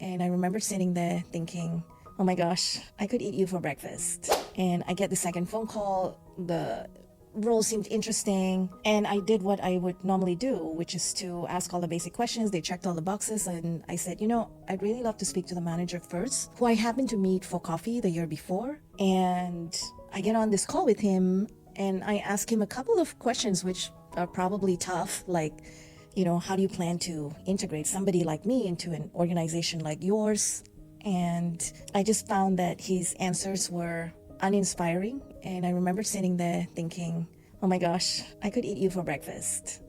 And I remember sitting there thinking, oh my gosh, I could eat you for breakfast. And I get the second phone call. The role seemed interesting, and I did what I would normally do, which is to ask all the basic questions. They checked all the boxes, and I said, I'd really love to speak to the manager first, who I happened to meet for coffee the year before. And I get on this call with him, and I ask him a couple of questions which are probably tough, like, how do you plan to integrate somebody like me into an organization like yours? And I just found that his answers were uninspiring. And I remember sitting there thinking, oh my gosh, I could eat you for breakfast.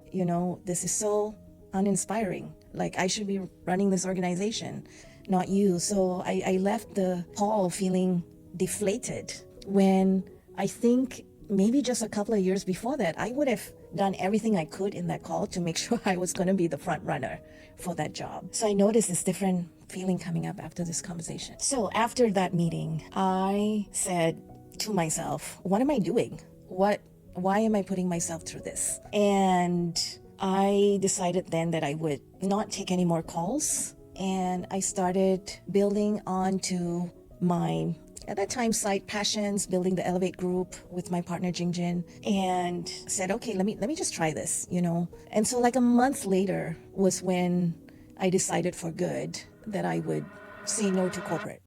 This is so uninspiring. Like, I should be running this organization, not you. So I left the call feeling deflated, when I think maybe just a couple of years before that, I would have done everything I could in that call to make sure I was going to be the front runner for that job. So I noticed this different feeling coming up after this conversation. So after that meeting, I said to myself, what am I doing? Why am I putting myself through this? And I decided then that I would not take any more calls. And I started building onto my, at that time, side passions, building the Elevate group with my partner Jingjin, and said, okay, let me just try this, And so like a month later was when I decided for good that I would say no to corporate.